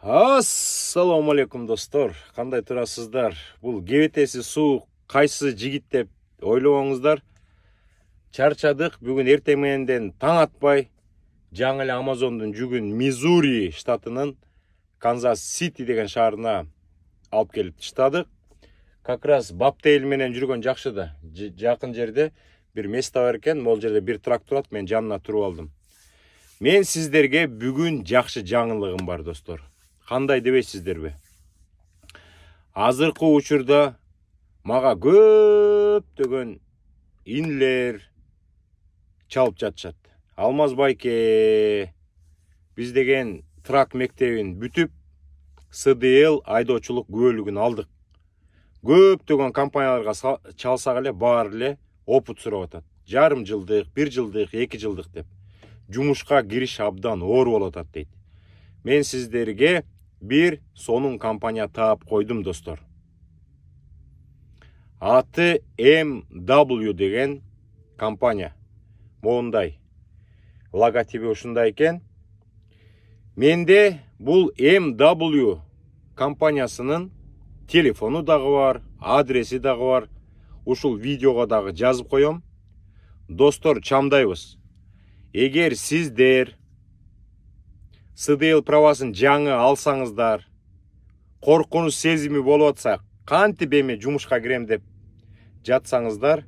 Assalamu алейкум достор. Кандай турасыздар? Бул кебетеси суук кайсы жигит деп ойлобоңуздар. Чарчадык. Бүгүн эртең мененден таң атпай жаңы эле Амазондун жүгүн Мизури штатынын Канзас-Сити деген шаарына алып келип таштадык. Как раз Баптейл менен жүргөн жакшы да. Жакын жерде бир место бар экен. Могул жерде бир трак турат, мен жанына туруп алдым. Мен сиздерге бүгүн жакшы жаңылыгым бар достор. Кандай дебейсиздерби? Азыркы учурда мага көптөгөн инлер чалып жатышат. Алмаз байке, биз деген трак мектебин бүтүп, СДЛ айдоочулук күбөлүгүн алдык. Көптөгөн компанияларга чалсак эле баары эле опыт сурап атат. Жарым жылдык, 1 жылдык, 2 жылдык деп. Жумушка кириш абдан оор болуп атат дейт. Мен сиздерге бир сонун компания таап койдум достор. Аты MW деген компания. Моундай логотипи ушундай экен. Менде бул MW компаниясынын телефону дагы бар, адреси дагы бар. Ушул видеого дагы жазып коем. Достор, чамдайбыз. Эгер сиздер СДЛ правасын жаңы алсаңыздар, коркунуч сезими болуп атса, кантип эми жумушка кирем деп жатсаңыздар,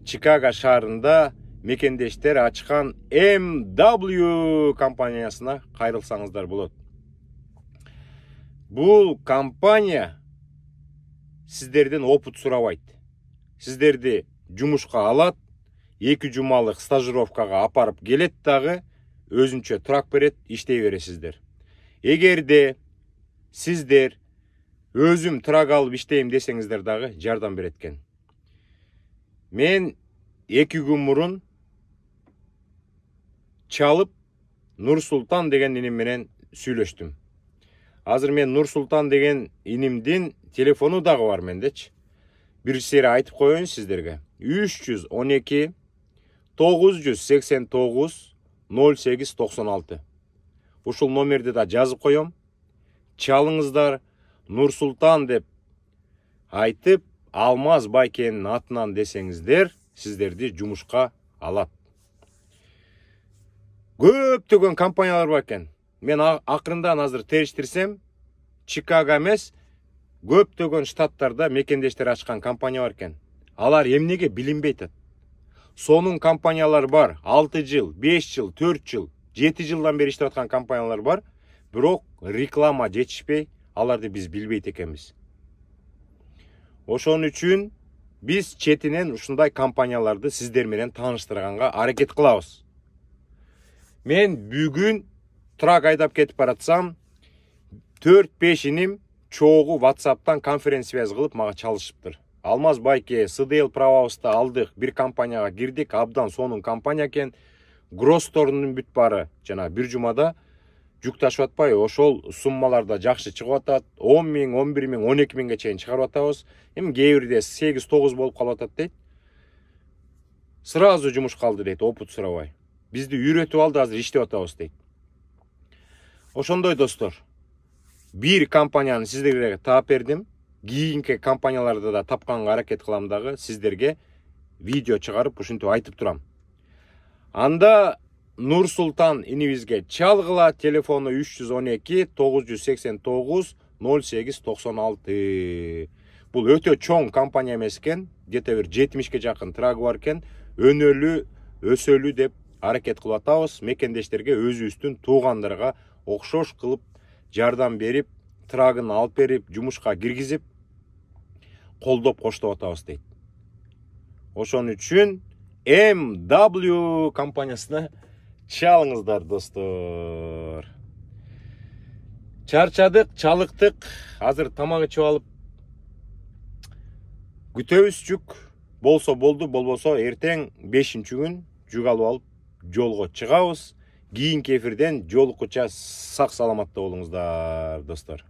Чикаго шаарында мекендештер ачкан MW компаниясына кайрылсаңыздар болот. Бул компания сиздерден опыт сурабайт. Сиздерди жумушка алат, 2 жумалык стажировкага апарып келет дагы, өзүнчө трак берет, иштей бересиздер. Эгерде сиздер өзүм трак алып иштейм десеңиздер дагы жардам берет экен. Мен 2 күн мурун чалып Нурсултан деген иним менен сүйлөштүм. Азыр мен Нурсултан деген инимдин телефону дагы бар мендечи. Бир сере айтып коеюн сиздерге. 312 989 0896. Ушул номерди да жазып коем. Чалыңыздар, Нурсултан деп айтып, Алмаз байкенин атынан десеңиздер, сиздерди жумушка алат. Көптөгөн компаниялар бар экен. Мен акырындан азыр териштирсем, Чикаго эмес, көптөгөн штаттарда мекендештер ачкан компания бар экен. Алар эмнеге билинбей атат. Сонун компаниялар бар. 6 жыл, 5 жыл, 4 жыл, 7 жылдан бери иштеп аткан компаниялар бар. Бирок реклама жетишпей, аларды биз билбейт экенбиз. Ошон үчүн биз четинен ушундай компанияларды сиздер менен тааныштырганга аракет кылабыз. Мен бүгүн трак айдап кетип баратсам, 4-5 иним чогуу WhatsApp'тан конференц связь кылып мага чалышыптыр. Алмаз байке, СДЛ правабызды алдык, бир компанияга кирдик, абдан сонун компания экен. Гроссторунун бүт баары жана бир жумада жүк ташып атпай, ошол суммаларда жакшы чыгып атат. 10 миң, 11 миң, 12 миңге чейин чыгарып атабыз. Эми кээ бирде 8-9 болуп калып атат дейт. Сразу жумуш калды дейт, опыт сурабай. Бизди үйрөтүп алды, азыр иштеп атабыз дейт. Ошондой достор. Бир компанияны сиздерге таап бердим. Кийинки компанияларды да тапканга аракет кылам дагы, сиздерге видео чыгарып ушинтип айтып турам. Анда Нурсултан инибизге чалгыла, телефону 312 989 0896. Бул өтө чоң компания эмес экен, где-то бир 70ке жакын трагы бар экен. Өнөлүү, өсөлүү деп аракет кылып атабыз. Мекендештерге өзүбүздүн туугандарга окшош кылып жардам берип, трагын алып берип, жумушка киргизип, колдоп коштоп атабыз дейт. Ошон үчүн MW компаниясына чалыңыздар достор. Чарчадык, чалыктык. Азыр тамак ичип алып күтөбүз жүк. Болсо болду, болбосо эртең 5-күн жүк алып алып жолго чыгабыз. Кийинки эфирден жолуккуча сак саламатта болуңуздар достор.